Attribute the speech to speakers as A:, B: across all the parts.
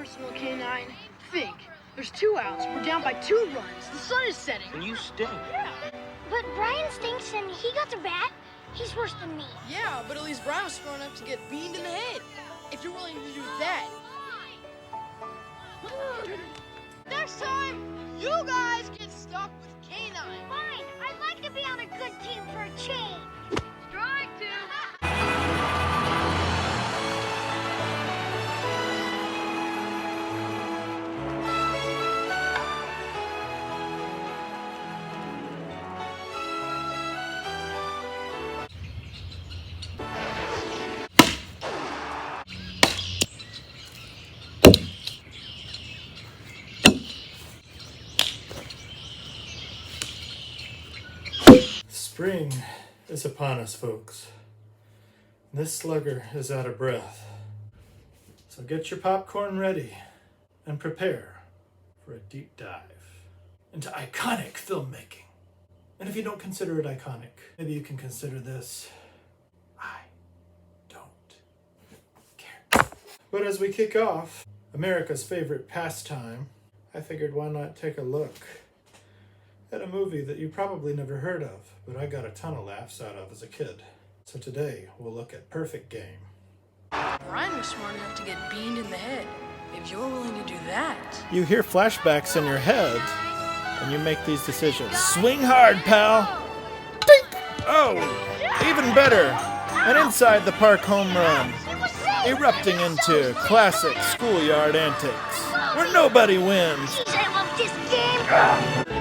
A: Arsenal, K9. Think. There's 2 outs. We're down by 2 runs. The sun is setting.
B: And you stink.
A: Yeah.
C: But Brian stinks and he got the bat. He's worse than me.
A: Yeah, but at least Brian was smart enough to get beamed in the head. If you're willing to do that. Next time, you guys get stuck with K9.
C: Fine. I'd like to be on a good team for a change.
A: Strike 2.
D: Spring is upon us, folks. This slugger is out of breath. So get your popcorn ready and prepare for a deep dive into iconic filmmaking. And if you don't consider it iconic, maybe you can consider this. I don't care. But as we kick off America's favorite pastime, I figured why not take a look at a movie that you probably never heard of, but I got a ton of laughs out of as a kid. So today, we'll look at Perfect Game.
A: Brian was smart enough to get beamed in the head. If you're willing to do that.
D: You hear flashbacks in your head, and you make these decisions. Swing hard, pal! Dink! Oh, even better, an inside the park home run, erupting into classic schoolyard antics, where nobody wins.
C: Jeez, I love this game.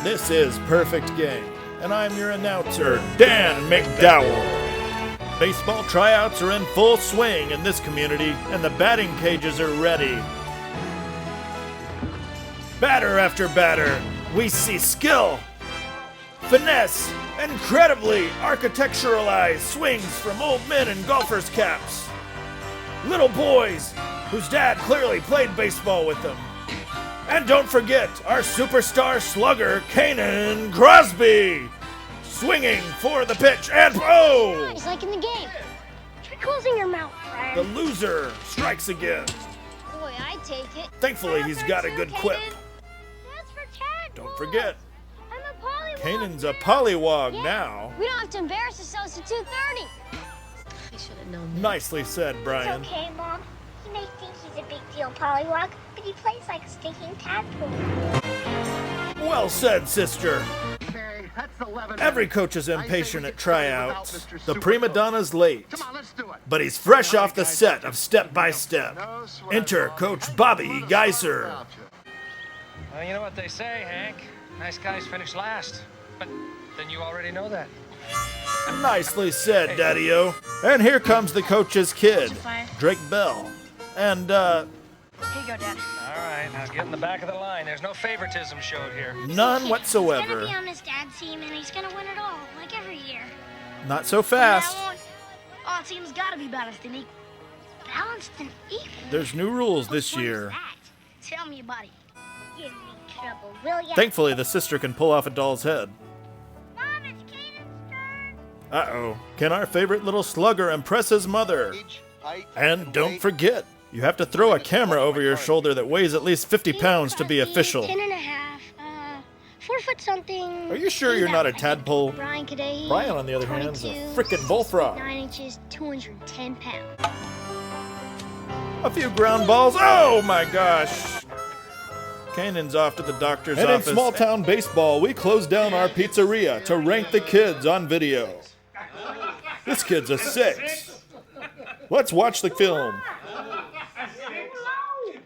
D: This is Perfect Game, and I'm your announcer, Dan McDowell. Baseball tryouts are in full swing in this community, and the batting cages are ready. Batter after batter, we see skill, finesse, incredibly architecturalized swings from old men in golfers' caps. Little boys whose dad clearly played baseball with them. And don't forget our superstar slugger, Kanan Crosby, swinging for the pitch and oh!
C: It's like in the game. Try closing your mouth, Brian.
D: The loser strikes again.
C: Boy, I take it.
D: Thankfully, he's got a good quip.
C: That's for Chad.
D: Don't forget,
C: I'm a pollywog.
D: Kanan's a pollywog now.
C: We don't have to embarrass ourselves at 2:30.
A: I should have known that.
D: Nicely said, Brian.
C: It's okay, Mom. He may think he's a big deal pollywog, but he plays like a stinking tadpole.
D: Well said, sister.
E: Okay, that's 11.
D: Every coach is impatient at tryouts. The prima donna's late,
E: Come on, let's do it.
D: but he's fresh off the set of Step by Step. Enter Coach Bobby Geiser.
F: Well, you know what they say, Hank. Nice guys finish last. But then you already know that.
D: Nicely said, Daddy-O. And here comes the coach's kid, Drake Bell. And,
A: Here you go, Dad.
F: All right, now get in the back of the line. There's no favoritism showed here.
D: none
C: He's
D: whatsoever.
C: gonna be on his dad's team, and he's gonna win it all, like every year.
D: Not so fast.
C: From now on, all teams gotta be balanced and equal. Balanced and equal?
D: There's new rules this
C: What is
D: year.
C: that? Tell me about it. Give me trouble, will ya?
D: Thankfully, the sister can pull off a doll's head.
C: Mom, it's Kanan's turn.
D: Uh-oh. Can our favorite little slugger impress his mother? And don't forget, you have to throw a camera over your shoulder that weighs at least 50 pounds to be official.
C: 10 and a half, 4 foot something.
D: Are you sure you're not a tadpole?
C: Brian Cadet.
D: Brian, on the other hand, is a
C: 22,
D: frickin' bullfrog.
C: 9 inches, 210 pounds.
D: A few ground balls. Oh my gosh. Kanan's off to the doctor's office. And in small town baseball, we closed down our pizzeria to rank the kids on video. This kid's a 6. Let's watch the film.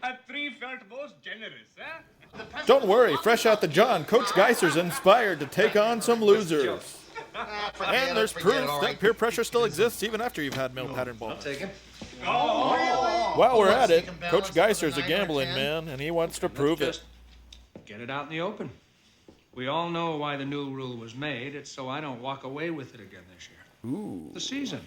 G: A 3 felt most generous, huh?
D: Don't worry, fresh out the John, Coach Geiser's inspired to take on some losers. And there's proof that peer pressure still exists even after you've had male pattern ball.
F: Take him.
D: While we're at it, Coach Geiser's a gambling man, and he wants to prove it.
H: Get it out in the open. We all know why the new rule was made. It's so I don't walk away with it again this year.
D: Ooh.
H: The season,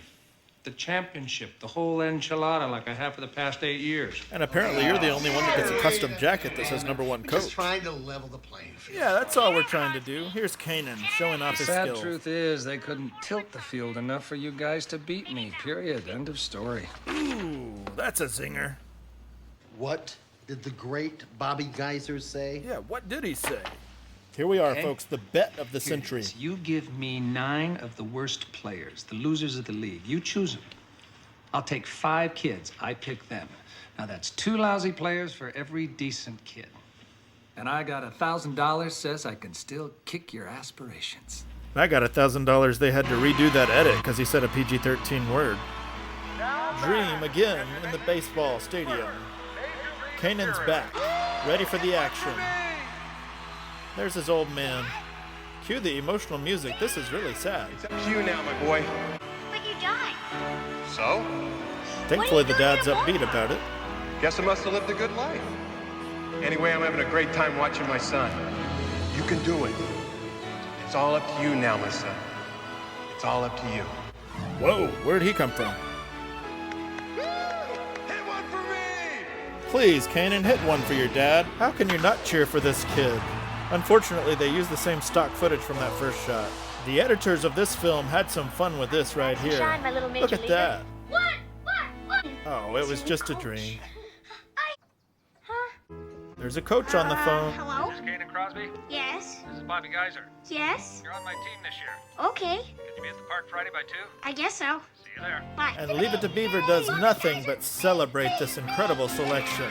H: the championship, the whole enchilada like I have for the past 8 years.
D: And apparently you're the only one that gets a custom jacket that says #1
E: Just
D: coach.
E: trying to level the playing field.
D: Yeah, that's all we're trying to do. Here's Kanan showing off
H: The
D: his
H: sad
D: skills.
H: truth is they couldn't tilt the field enough for you guys to beat me. Period. End of story.
D: Ooh, that's a zinger.
E: What did the great Bobby Geiser say?
B: Yeah, what did he say?
D: Here we are,
H: Okay.
D: folks, the bet of the
H: Here it
D: century.
H: is. You give me 9 of the worst players, the losers of the league. You choose them. I'll take 5 kids. I pick them. Now that's 2 lousy players for every decent kid. And I got $1,000 says I can still kick your aspirations.
D: I got $1,000 they had to redo that edit because he said a PG-13 word. Dream again in the baseball stadium. Kanan's back, ready for the action. There's his old man. Cue the emotional music. This is really sad.
G: It's up to you now, my boy.
C: But you died.
G: So?
D: Thankfully, the dad's upbeat about it.
G: Guess I must have lived a good life. Anyway, I'm having a great time watching my son. You can do it. It's all up to you now, my son. It's all up to you.
D: Whoa, where'd he come from?
G: Hit one for me!
D: Please, Kanan, hit one for your dad. How can you not cheer for this kid? Unfortunately, they used the same stock footage from that first shot. The editors of this film had some fun with this right here.
C: Shine, my little major
D: Look at
C: leaguer.
D: that.
C: What?
D: Oh, it was just a dream.
C: Huh?
D: There's a coach on the phone.
C: Hello?
F: This is Kanan Crosby.
C: Yes?
F: This is Bobby Geiser.
C: Yes?
F: You're on my team this year.
C: Okay.
F: Can you be at the park Friday by 2?
C: I guess so.
F: See you there.
C: Bye.
D: And Leave It to Beaver does nothing but celebrate this incredible selection.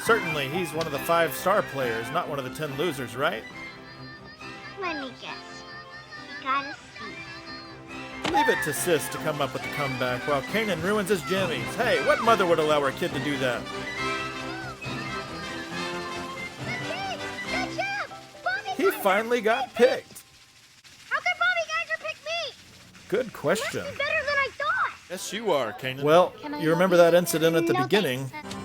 D: Certainly, he's one of the 5 star players, not one of the 10 losers, right?
C: Let me guess. You gotta see.
D: Leave it to Sis to come up with the comeback while Kanan ruins his jammies. Hey, what mother would allow her kid to do that?
C: Good job! Bobby
D: He finally got picked.
C: How could Bobby Geiger pick me?
D: Good question.
C: Better than I thought.
B: Yes, you are, Kanan.
D: Well, you remember that incident at the
C: No,
D: beginning.
C: thanks.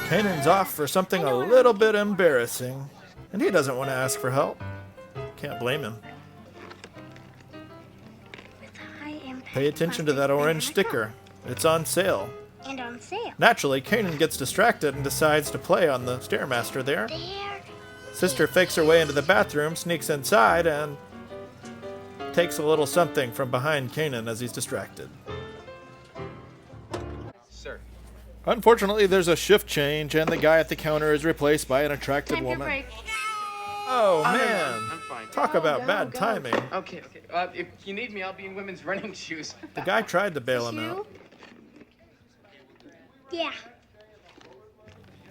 D: Kanan's off for something a little bit embarrassing, and he doesn't want to ask for help. Can't blame him.
C: With high impact
D: Pay attention to that
C: plastic
D: orange
C: banana
D: sticker. It's on sale.
C: cup. And on sale.
D: Naturally, Kanan gets distracted and decides to play on the Stairmaster there.
C: There.
D: Sister fakes her way into the bathroom, sneaks inside, and takes a little something from behind Kanan as he's distracted.
H: Sir.
D: Unfortunately, there's a shift change, and the guy at the counter is replaced by an attractive
I: Time for a
D: woman.
I: break.
D: Oh,
I: no,
D: man.
I: I'm fine.
D: Talk about bad timing.
I: Okay. If you need me, I'll be in women's running shoes.
D: The guy tried to bail him out.
C: Yeah.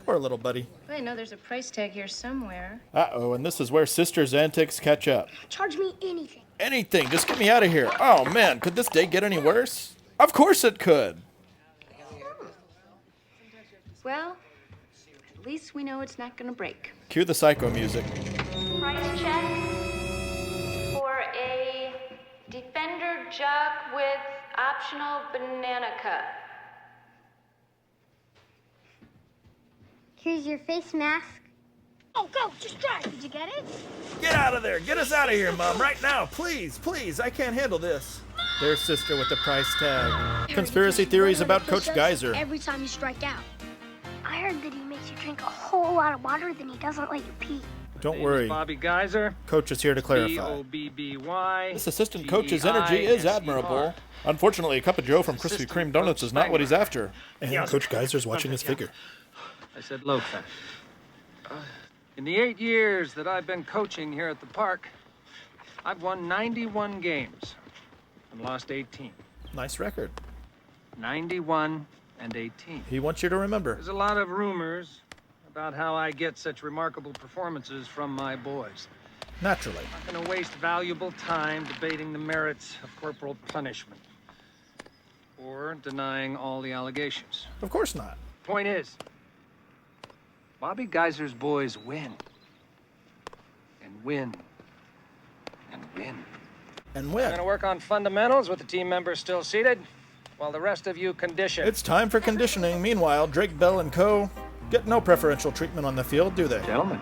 D: Poor little buddy.
A: I know there's a price tag here somewhere.
D: Uh-oh, and this is where Sister's antics catch up.
C: Charge me anything.
D: Anything, just get me out of here. Oh, man, could this day get any worse? Of course it could.
J: Well, at least we know it's not gonna break.
D: Cue the psycho music.
J: Price check for a Defender jug with optional banana cut.
C: Here's your face mask. Oh, go! Just drive. Did you get it?
D: Get out of there. Get us out of here, Mom, right now. Please, please. I can't handle this. There's Sister with the price tag. Conspiracy theories about Coach Geiser.
C: Every time you strike out. I heard that he makes you drink a whole lot of water, then he doesn't let you pee.
D: Don't worry.
H: Bobby Geiser.
D: Coach is here to clarify.
H: B-O-B-B-Y.
D: This assistant coach's energy is admirable. Unfortunately, a cup of Joe from Krispy Kreme Donuts is not what he's after. And Coach Geiser's watching his figure.
H: I said low fat. In the 8 years that I've been coaching here at the park, I've won 91 games and lost 18.
D: Nice record.
H: 91 and 18.
D: He wants you to remember.
H: There's a lot of rumors about how I get such remarkable performances from my boys.
D: Naturally.
H: I'm not going to waste valuable time debating the merits of corporal punishment or denying all the allegations.
D: Of course not.
H: Point is, Bobby Geiser's boys win. And win. And win.
D: And
H: I'm
D: win.
H: going to work on fundamentals with the team members still seated, while the rest of you condition.
D: It's time for conditioning. Meanwhile, Drake Bell and co. get no preferential treatment on the field, do they?
H: Gentlemen,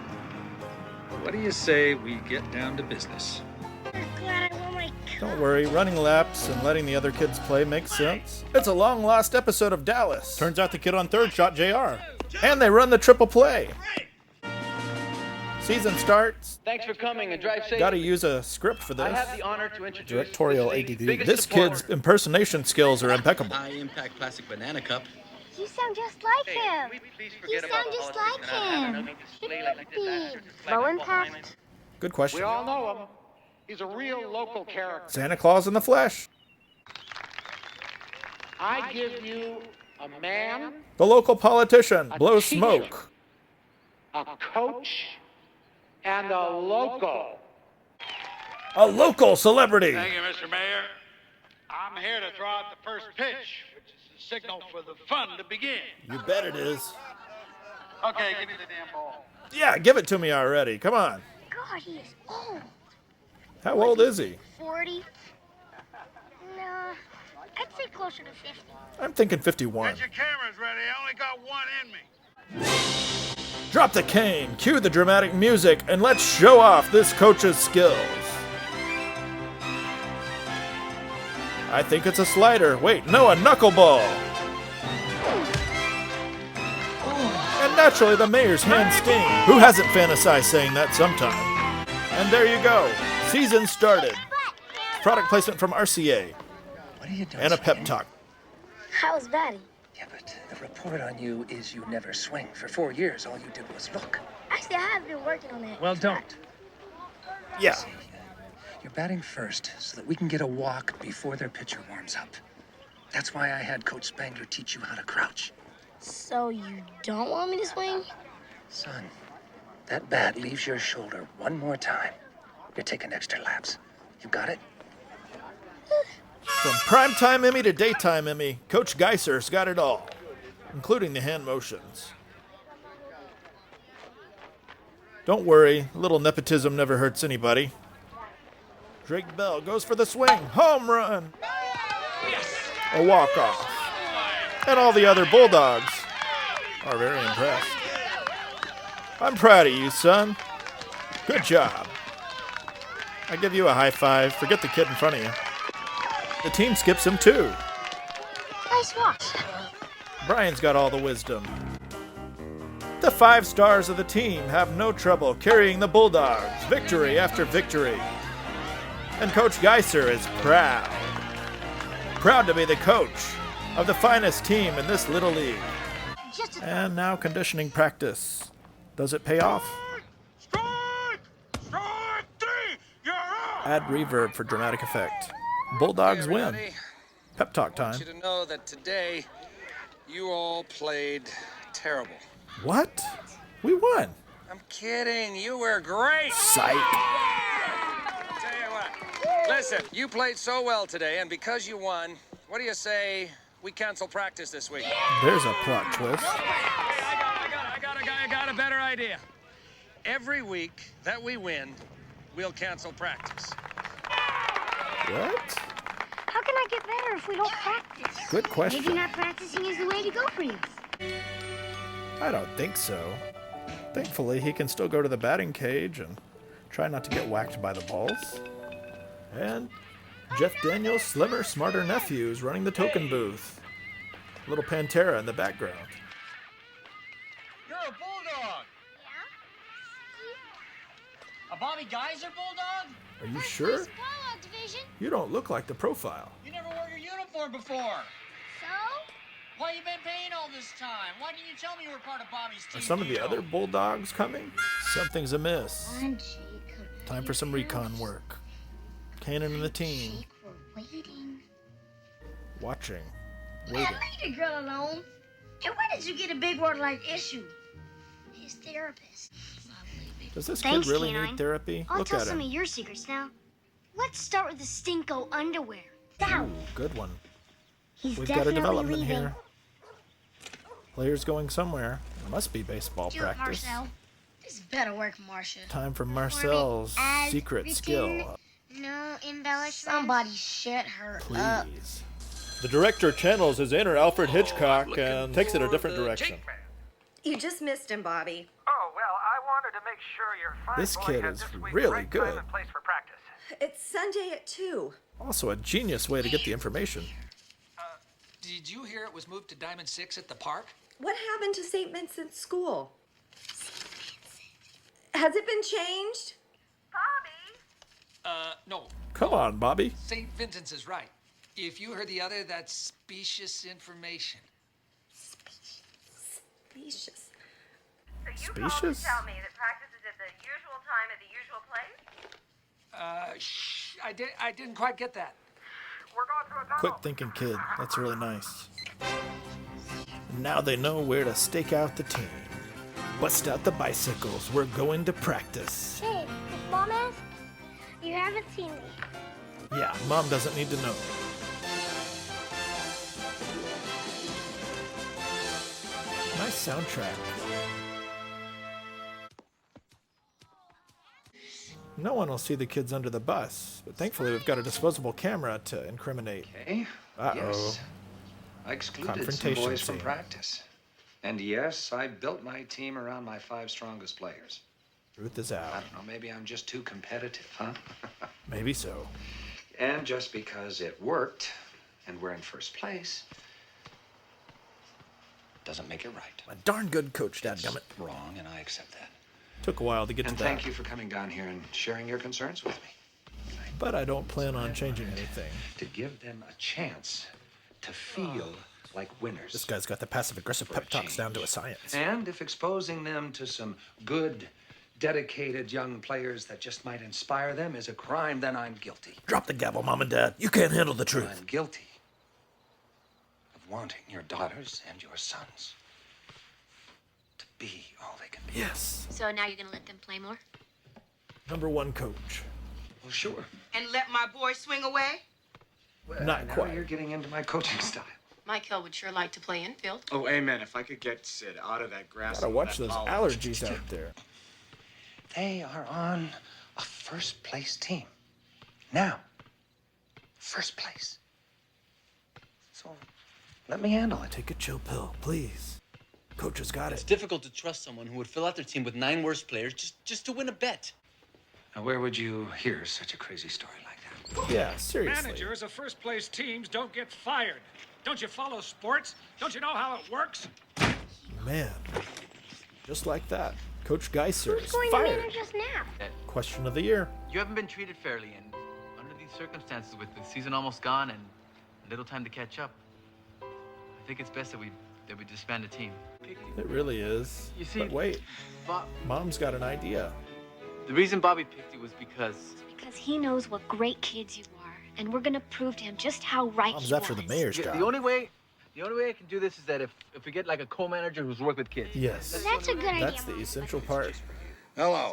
H: what do you say we get down to business?
C: I'm glad I won my
D: Don't worry, running laps and letting the other kids play makes sense. It's a long-lost episode of Dallas. Turns out the kid on third shot JR. And they run the triple play. Season starts.
I: Thanks for coming and drive safe.
D: Gotta use a script for
I: I
D: this.
I: have the honor to introduce
D: Directorial
I: this lady's
D: ADD.
I: biggest
D: This
I: supporter.
D: kid's impersonation skills are impeccable.
K: High impact plastic banana cup.
C: You sound just like him. You sound just like him. Low impact.
B: Good question.
K: We all know him. He's a real local character.
B: Santa Claus in the flesh.
K: I give you a man,
B: The local politician. Blows
K: teacher.
B: smoke.
K: a coach, and a local.
B: A local celebrity.
L: Thank you, Mr. Mayor. I'm here to throw out the first pitch, which is the signal for the fun to begin.
B: You bet it is.
L: Okay, give me the damn ball.
B: Yeah, give it to me already. Come on.
C: God, he is old.
B: How old is he?
C: 40? No, I'd say closer to 50.
B: I'm thinking 51.
L: Get your cameras ready. I only got one in me.
B: Drop the cane, cue the dramatic music, and let's show off this coach's skills. I think it's a slider. Wait, no, a knuckleball. And naturally, the mayor's hand sting. Who hasn't fantasized saying that sometime? And there you go. Season started. Product placement from RCA.
H: What are you doing?
B: And a pep talk.
C: How's Batty?
H: Yeah, but the report on you is you never swing. For 4 years, all you did was look.
C: Actually, I have been working on that.
H: Well, don't.
B: Yeah.
H: You're batting first so that we can get a walk before their pitcher warms up. That's why I had Coach Spangler teach you how to crouch.
C: So you don't want me to swing?
H: Son, that bat leaves your shoulder one more time. You're taking extra laps. You got it?
B: From primetime Emmy to daytime Emmy, Coach Geiser's got it all, including the hand motions. Don't worry, a little nepotism never hurts anybody. Drake Bell goes for the swing. Home run. A walk-off. And all the other Bulldogs are very impressed. I'm proud of you, son. Good job. I give you a high five. Forget the kid in front of you. The team skips him too.
C: Nice watch.
B: Brian's got all the wisdom. The 5 stars of the team have no trouble carrying the Bulldogs, victory after victory. And Coach Geiser is proud. Proud to be the coach of the finest team in this little league. And now conditioning practice. Does it pay off?
L: Strike! Strike 3! You're out!
B: Add reverb for dramatic effect. Bulldogs win. Pep talk
H: I
B: time.
H: want you to know that today you all played terrible.
B: What? We won.
H: I'm kidding. You were great.
B: Psych.
H: Tell you what. Listen, you played so well today, and because you won, what do you say we cancel practice this week?
B: There's a plot twist.
H: I got a better idea. Every week that we win, we'll cancel practice.
B: What?
C: How can I get better if we don't practice?
B: Good question.
C: Maybe not practicing is the way to go for you.
B: I don't think so. Thankfully, he can still go to the batting cage and try not to get whacked by the balls. And Jeff Daniels' slimmer, smarter nephew is running the token booth. Little Pantera in the background.
I: You're a bulldog. A Bobby Geiser bulldog?
B: Are you sure?
C: Bulldog division.
B: You don't look like the profile.
I: You never wore your uniform before.
C: So?
I: Why you been paying all this time? Why didn't you tell me you were part of Bobby's team?
B: Are some of the other Bulldogs coming? Something's amiss.
C: Come on, Jacob.
B: Time for some recon work. Kanan and the team.
C: Jake, we're waiting.
B: Watching. Waiting.
C: Leave the girl alone. And why did you get a big word like issue? His therapist.
B: Does this
C: Thanks,
B: kid really
C: Canine.
B: need therapy?
C: I'll
B: Look
C: tell
B: at
C: some
B: him.
C: of your secrets now. Let's start with the stinko underwear. Now,
B: Good one.
C: he's
B: We've got a
C: definitely
B: development
C: leaving.
B: here. Players going somewhere. It must be baseball
C: Do it,
B: practice.
C: Marcel. This better work, Marcia.
B: Time for Marcel's
C: as
B: secret
C: written.
B: skill.
C: No embellishment. Somebody shut her up.
B: Please. The director channels his inner Alfred Hitchcock and takes it a different direction.
M: You just missed him, Bobby.
F: Oh, well, I wanted to make sure your fine
B: This
F: boy
B: kid
F: had
B: is
F: this week's
B: really
F: right
B: good.
F: time and place for practice.
M: It's Sunday at 2.
B: Also a genius way to get the information.
H: Did you hear it was moved to Diamond 6 at the park?
M: What happened to St. Vincent's School? Has it been changed?
H: No.
B: Come on, Bobby.
H: St. Vincent's is right. If you heard the other, that's specious information.
M: Specious.
B: Specious?
N: Tell me that practice is at the usual time at the usual place?
H: I didn't quite get that.
N: We're going through a tunnel.
B: Quick thinking kid. That's really nice. And now they know where to stake out the team. Bust out the bicycles. We're going to practice.
C: Hey, if Mom asks, you haven't seen me.
B: Yeah, Mom doesn't need to know. Nice soundtrack. No one will see the kids under the bus, but thankfully we've got a disposable camera to incriminate.
H: Okay.
B: Uh-oh.
H: Yes. I excluded some
B: Confrontation
H: boys from
B: scene.
H: practice. And yes, I built my team around my 5 strongest players.
B: Truth is
H: I
B: out.
H: don't know, maybe I'm just too competitive, huh?
B: Maybe so.
H: And just because it worked and we're in first place doesn't make it right.
B: A darn good coach, dadgummit.
H: Wrong, and I accept that.
B: Took a while to get
H: And
B: to that.
H: thank you for coming down here and sharing your concerns with me.
B: But I don't plan on changing anything.
H: To give them a chance to feel like winners.
B: This guy's got the passive-aggressive pep talks down to a science.
H: And if exposing them to some good, dedicated young players that just might inspire them is a crime, then I'm guilty.
B: Drop the gavel, Mom and Dad. You can't handle the truth.
H: I'm guilty of wanting your daughters and your sons to be all they can be.
B: Yes.
J: So now you're gonna let them play more?
B: Number 1 coach.
H: Well, sure.
N: And let my boy swing away?
H: Well,
B: Not
H: now
B: quite.
H: You're getting into my coaching style.
A: Mike Hill would sure like to play infield.
O: Oh, amen. If I could get Sid out of that grass.
B: Gotta watch those allergies out there.
H: They are on a first place team. Now, first place. So let me handle it.
B: Take a chill pill, please. Coach has got
P: It's
B: it.
P: difficult to trust someone who would fill out their team with 9 worst players just to win a bet.
H: Now, where would you hear such a crazy story like that?
B: Yeah, seriously.
Q: Managers of first-place teams don't get fired. Don't you follow sports? Don't you know how it works?
B: Man. Just like that. Coach Geiser
C: Who's
B: is
C: going to
B: fired.
C: manage us now?
B: Question of the year.
P: You haven't been treated fairly, and under these circumstances, with the season almost gone and little time to catch up, I think it's best that we disband the team.
B: It really is.
P: You see,
B: but wait,
P: Bob,
B: Mom's got an idea.
P: the reason Bobby picked you was because
J: Because he knows what great kids you are, and we're gonna prove to him just how right
B: Mom's
J: he
B: after
J: was.
B: the mayor's job.
P: the only way I can do this is that if we get like a co-manager who's worked with kids.
B: Yes.
C: That's a good idea,
B: That's the
C: Mom.
B: essential part.
L: Hello.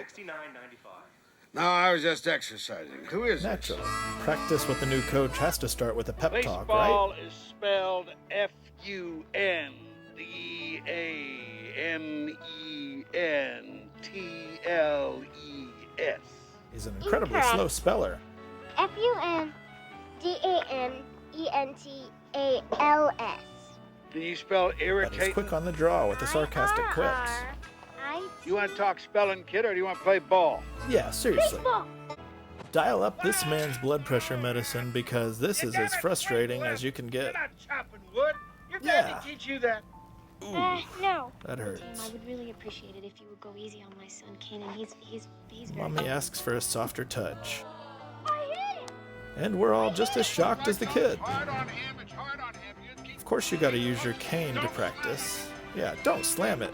L: No, I was just exercising. Who is
B: Natural. Practice with the new coach has to start with a pep talk, right?
L: Baseball is spelled F-U-N-D-A-M-E-N-T-L-E-S.
B: He's an incredibly
C: Incorrect.
B: slow speller.
C: F-U-N-D-A-N-T-A-L-S.
L: Can you spell
B: But
L: irritate?
B: he's quick on the draw with the sarcastic quips.
L: You want to talk spelling, kid, or do you want to play ball?
B: Yeah, seriously.
C: Baseball.
B: Dial up this man's blood pressure medicine because this is as frustrating as you can get.
L: You're not chopping wood. Your dad
B: Yeah.
L: didn't teach you that.
C: No.
B: That
J: Tim, I
B: hurts.
J: would really appreciate it if you would go easy on my son, Kanan. He's very...
B: Mommy asks for a softer touch. And we're all just as shocked as the kid.
L: Hard on him. It's hard on him.
B: Of course you gotta use your cane to practice. Yeah, don't slam it.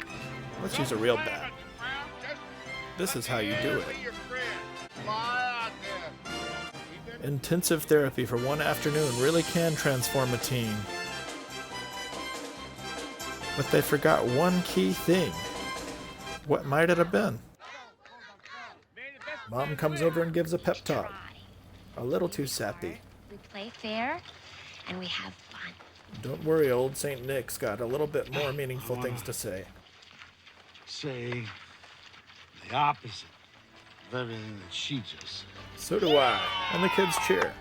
B: Let's use a real bat. This is how you do it. Intensive therapy for one afternoon really can transform a team. But they forgot one key thing. What might it have been? Mom comes over and gives a pep talk. A little too sappy.
J: We play fair, and we have fun.
B: Don't worry, old St. Nick's got a little bit more meaningful things to say.
L: Say the opposite of everything that she just said.
B: So do I. And the kids cheer.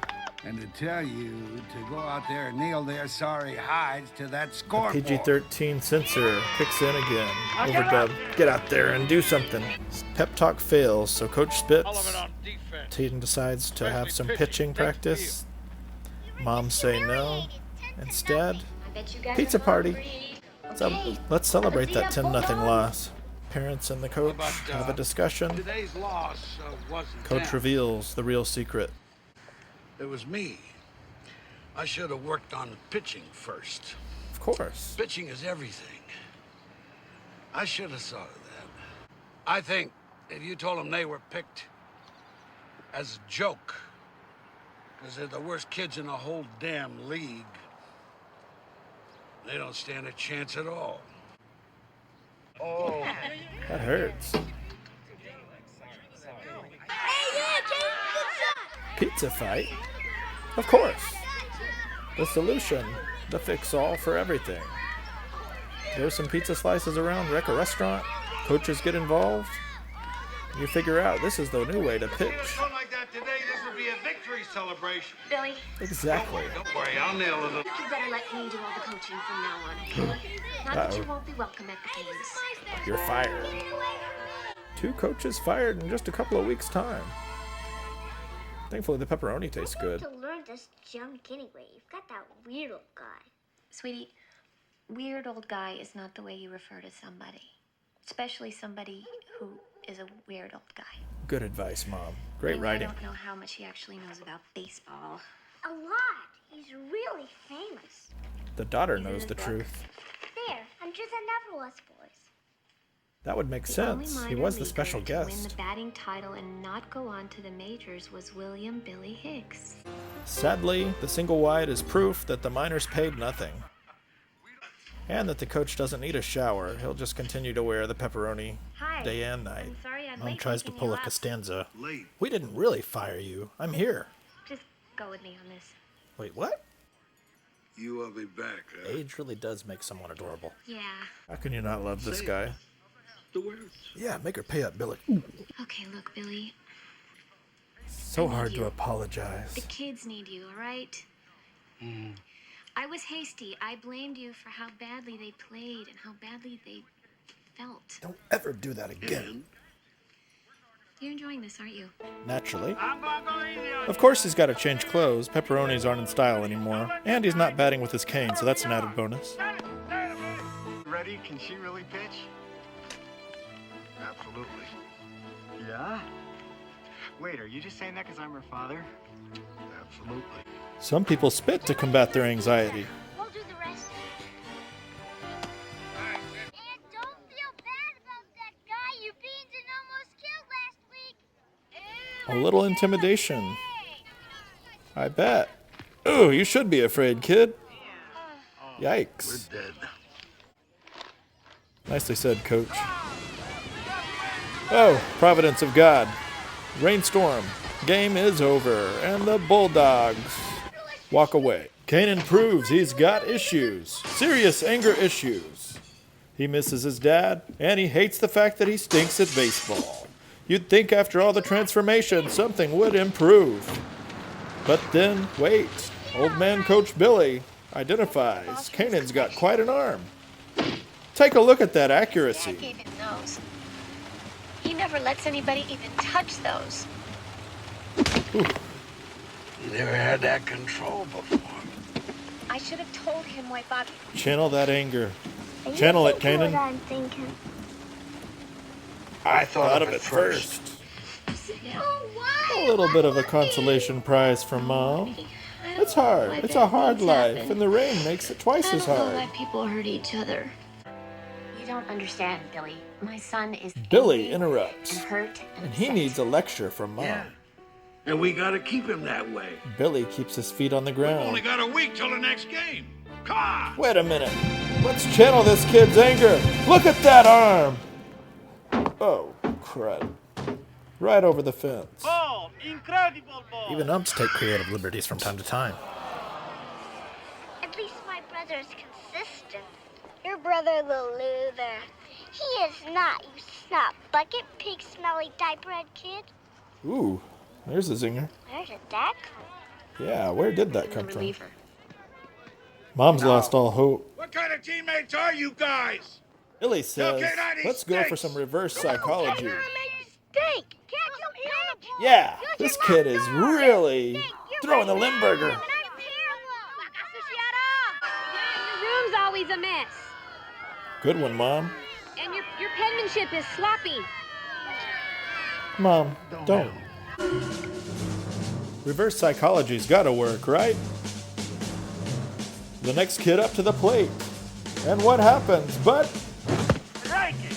R: And to tell you to go out there and nail their sorry hides to that
B: The
R: scoreboard.
B: PG-13 censor kicks in again. Overdub. Get out there and do something. Pep talk fails, so Coach spits. Teaton decides to have some pitching practice. Moms say no. Instead, pizza party. So let's celebrate that 10-0 loss. Parents and the coach have a discussion.
L: Today's loss wasn't
B: Coach
L: them.
B: reveals the real secret.
L: It was me. I should have worked on pitching first.
B: Of course.
L: Pitching is everything.
R: I should have thought of that. I think if you told them they were picked as a joke, because they're the worst kids in the whole damn league, they don't stand a chance at all. Oh.
B: That hurts. Pizza fight? Of course. The solution, the fix-all for everything. There's some pizza slices around, wreck a restaurant, coaches get involved. You figure out this is the new way to pitch.
L: Like that today, this would be a victory celebration.
J: Billy,
B: Exactly.
L: Don't worry, I'll nail it.
J: you better let me do all the coaching from now on, okay? Not that you won't be welcome at the games.
B: You're fired. 2 coaches fired in just a couple of weeks' time. Thankfully, the pepperoni tastes good.
C: To learn this junk anyway. You've got that weird old guy.
J: Sweetie, weird old guy is not the way you refer to somebody. Especially somebody who is a weird old guy.
B: Good advice, Mom. Great writing.
J: I don't know how much he actually knows about baseball.
C: A lot. He's really famous.
B: The daughter knows the truth.
C: There, I'm just another us boys.
B: That would make sense. He was the special
J: To win
B: guest.
J: the batting title and not go on to the majors was William Billy Hicks.
B: Sadly, the single wide is proof that the minors paid nothing. And that the coach doesn't need a shower. He'll just continue to wear the pepperoni
J: Hi.
B: day and night.
J: I'm sorry I'm
B: Mom
J: late
B: tries to
J: waking
B: pull
J: you
B: a
J: up.
B: Costanza.
R: Late.
B: We didn't really fire you. I'm here.
J: Just go with me on this.
B: Wait, what?
R: You want me back, huh?
B: Age really does make someone adorable.
J: Yeah.
B: How can you not love this guy?
R: The words.
B: Yeah, make her pay up, Billy.
J: Okay, look, Billy.
B: So hard to apologize.
J: The kids need you, all right? I was hasty. I blamed you for how badly they played and how badly they felt.
B: Don't ever do that again.
J: You're enjoying this, aren't you?
B: Naturally. Of course he's got to change clothes. Pepperonis aren't in style anymore. And he's not batting with his cane, so that's an added bonus.
O: Ready? Can she really pitch? Absolutely. Yeah? Wait, are you just saying that because I'm her father?
R: Absolutely.
B: Some people spit to combat their anxiety.
C: We'll do the rest. And don't feel bad about that guy you beamed and almost killed last week.
B: A little intimidation. I bet. Ooh, you should be afraid, kid. Yikes.
R: We're dead.
B: Nicely said, Coach. Oh, providence of God. Rainstorm. Game is over, and the Bulldogs walk away. Kanan proves he's got issues. Serious anger issues. He misses his dad, and he hates the fact that he stinks at baseball. You'd think after all the transformation, something would improve. But then, wait. Old man Coach Billy identifies Kanan's got quite an arm. Take a look at that accuracy.
J: Dad even knows. He never lets anybody even touch those.
R: You never had that control before.
J: I should have told him why Bobby...
B: Channel that anger. Channel it, Kanan.
C: I'm thinking.
R: I thought
B: of it first. A little bit of a consolation prize from Mom. It's hard. It's a hard life, and the rain makes it twice as hard.
J: Why people hurt each other. You don't understand, Billy. My son is
B: Billy
J: angry
B: interrupts,
J: and hurt
B: and he needs a lecture from Mom.
R: Yeah. And we gotta keep him that way.
B: Billy keeps his feet on the ground.
L: Only got a week till the next game. Come on!
B: Wait a minute. Let's channel this kid's anger. Look at that arm. Oh, crud. Right over the fence.
L: Ball! Incredible ball!
B: Even umps take creative liberties from time to time.
C: At least my brother is consistent. Your brother, the loser. He is not, you snot bucket, pig smelly diaperhead kid.
B: Ooh, there's a zinger.
C: Where did that come
B: Yeah, where did that come from? Mom's lost all hope.
L: What kind of teammates are you guys?
B: Billy says,
L: Okay, now these
B: let's go for
L: stinks.
B: some reverse psychology.
C: Stink! Catch him, pitch!
B: Yeah, this kid is really throwing the Limburger.
J: The room's always a mess.
B: Good one, Mom.
J: And your penmanship is sloppy.
B: Mom, don't. Reverse psychology's gotta work, right? The next kid up to the plate. And what happens? But
L: Strike it!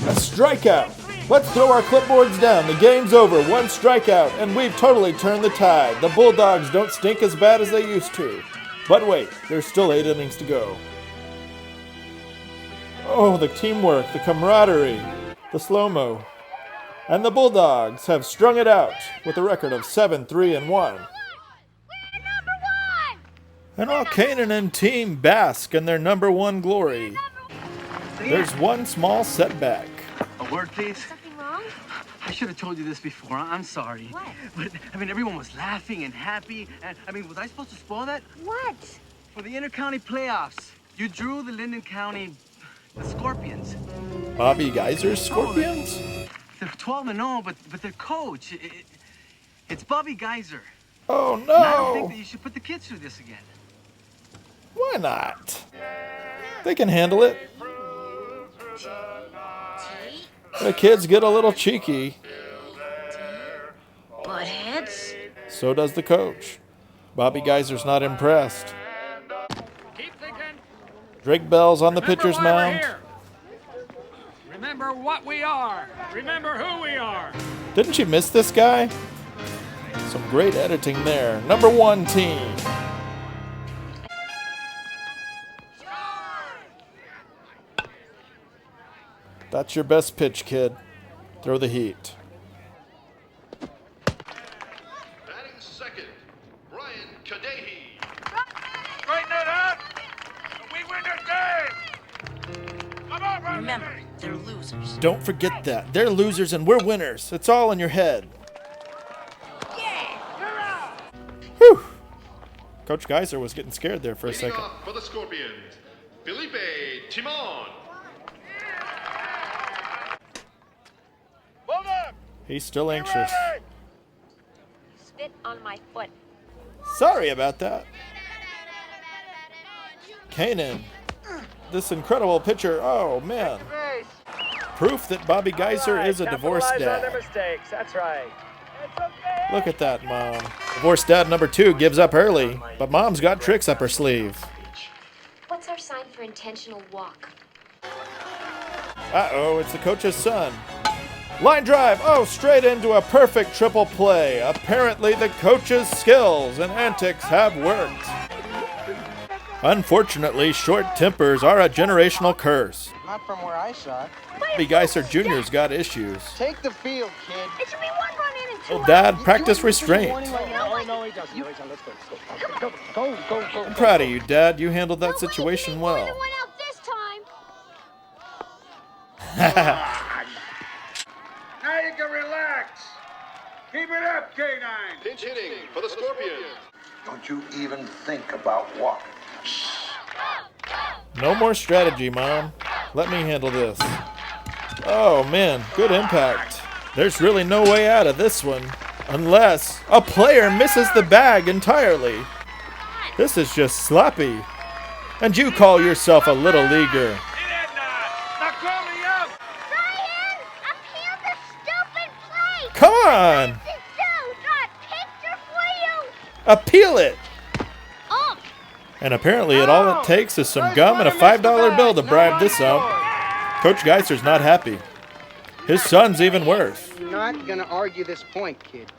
B: A strikeout. Let's throw our clipboards down. The game's over. One strikeout, and we've totally turned the tide. The Bulldogs don't stink as bad as they used to. But wait, there's still 8 innings to go. Oh, the teamwork, the camaraderie, the slow-mo. And the Bulldogs have strung it out with a record of 7-3-1. And while Kanan and team bask in their #1 glory, there's one small setback.
P: A word, please.
J: Something wrong?
P: I should have told you this before. I'm sorry.
J: What?
P: But, everyone was laughing and happy. And, was I supposed to spoil that?
J: What?
P: For the inter-county playoffs, you drew the Linden County, the Scorpions.
B: Bobby Geiser's Scorpions?
P: They're 12-0, but their coach, it's Bobby Geiser.
B: Oh, no!
P: And I don't think that you should put the kids through this again.
B: Why not? They can handle it. The kids get a little cheeky.
A: Butt heads?
B: So does the coach. Bobby Geiser's not impressed.
Q: Keep thinking.
B: Drake Bell's on the pitcher's
Q: Remember why we're
B: mound.
Q: here. Remember what we are. Remember who we are.
B: Didn't you miss this guy? Some great editing there. #1 team. That's your best pitch, kid. Throw the heat.
S: Batting second, Brian Kadehi.
L: Straighten it out. We win the game. Come on, Brian.
A: Remember, they're losers.
B: Don't forget that. They're losers and we're winners. It's all in your head. Whew. Coach Geiser was getting scared there for a
S: Leading
B: second.
S: off for the Scorpions, Felipe Timon.
B: He's still anxious.
J: Spit on my foot.
B: Sorry about that. Kanan, this incredible pitcher. Oh, man. Proof that Bobby Geiser is a divorced dad.
F: Mistakes. That's right.
B: Look at that, Mom. Divorced dad #2 gives up early, but Mom's got tricks up her sleeve.
J: What's our sign for intentional walk?
B: Uh-oh, it's the coach's son. Line drive, oh, straight into a perfect triple play. Apparently the coach's skills and antics have worked. Unfortunately, short tempers are a generational curse.
T: Not from where I saw it.
B: Bobby Geiser Jr.'s got issues.
T: Take the field, kid.
C: It should be 1 run in and 2
B: Well, Dad, practice restraint.
T: No, he doesn't. Let's go.
B: I'm proud of you, Dad. You handled that situation well.
C: went out this time.
L: Now you can relax. Keep it up, K9.
S: Pinch hitting for the Scorpions.
E: Don't you even think about walking.
B: No more strategy, Mom. Let me handle this. Oh, man, good impact. There's really no way out of this one. Unless a player misses the bag entirely. This is just sloppy. And you call yourself a little leaguer.
L: Now call me up.
C: Ryan, appeal the stupid play.
B: Come on!
C: Do not picture for you.
B: Appeal it! And apparently all it takes is some gum and a $5 bill to bribe this ump. Coach Geiser's not happy. His son's even worse.
T: I'm not gonna argue this point, kid.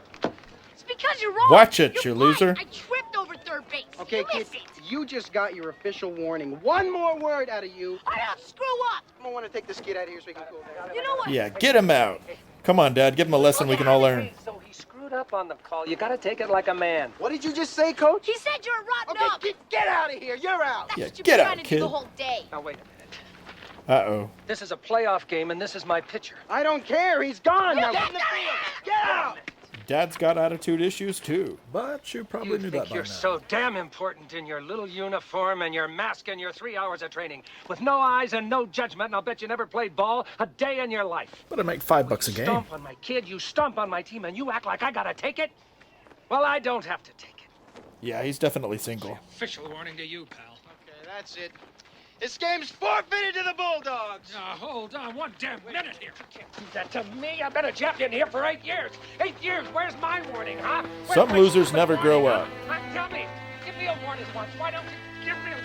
C: It's because you're wrong.
B: Watch it, you loser.
C: I tripped over third base.
T: Okay,
C: You
T: kid,
C: missed it.
T: you just got your official warning. One more word out of you.
C: I don't screw up.
T: I don't want to take this kid out of here so he can cool down.
C: You know what?
B: Yeah, get him out. Come on, Dad, give him a lesson we can all learn.
F: So he screwed up on the call. You gotta take it like a man.
T: What did you just say, Coach?
C: He said you're a rotten up.
T: Okay, get out of here. You're out.
C: That's
B: Yeah,
C: what you've
B: get
C: been
B: out,
C: trying to
B: kid.
C: do the whole day.
F: Now wait a minute.
B: Uh-oh.
F: This is a playoff game, and this is my pitcher.
T: I don't care. He's gone. Now get in the field. Get out.
B: Dad's got attitude issues, too. But you probably
F: You
B: knew
F: think
B: that by
F: you're
B: now.
F: so damn important in your little uniform and your mask and your 3 hours of training. With no eyes and no judgment, and I'll bet you never played ball a day in your life.
B: But I make $5 a game.
F: Stomp on my kid, you stomp on my team, and you act like I gotta take it? Well, I don't have to take it.
B: Yeah, he's definitely single.
Q: Official warning to you, pal.
T: Okay, that's it. This game's forfeited to the Bulldogs.
Q: Now, hold on one damn minute here. You can't do that to me. I've been a champion here for 8 years. 8 years. Where's my warning, huh? Where's
B: Some
Q: my
B: losers
Q: stupid
B: never grow
Q: warning,
B: up.
Q: huh? Tell me. Give me a warning once. Why don't you give me a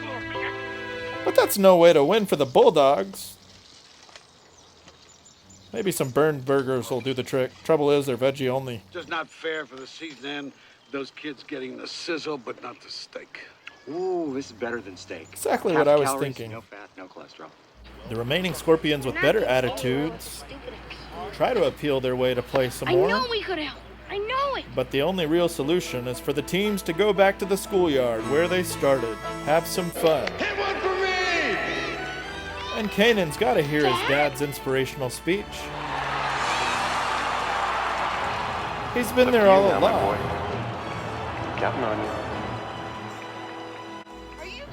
Q: warning?
B: But that's no way to win for the Bulldogs. Maybe some burned burgers will do the trick. Trouble is, they're veggie only.
R: Just not fair for the season end. Those kids getting the sizzle, but not the steak.
O: Ooh, this is better than steak.
B: Exactly
O: Half
B: what I was
O: calories,
B: thinking.
O: No fat, no cholesterol.
B: The remaining Scorpions with better attitudes try to appeal their way to play some more.
C: I know we could help. I know it.
B: But the only real solution is for the teams to go back to the schoolyard where they started. Have some fun.
S: Hit one for me!
B: And Kanan's got to hear his dad's inspirational speech. He's been there all along.
O: Counting on you.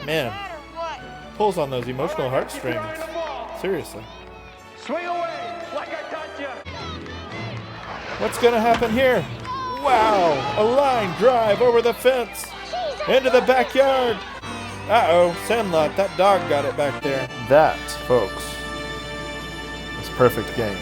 B: Man, pulls on those emotional heartstrings. Seriously.
Q: Swing away like I taught you.
B: What's gonna happen here? Wow, a line drive over the fence. Into the backyard. Uh-oh, Sandlot, that dog got it back there. That, folks, is perfect game.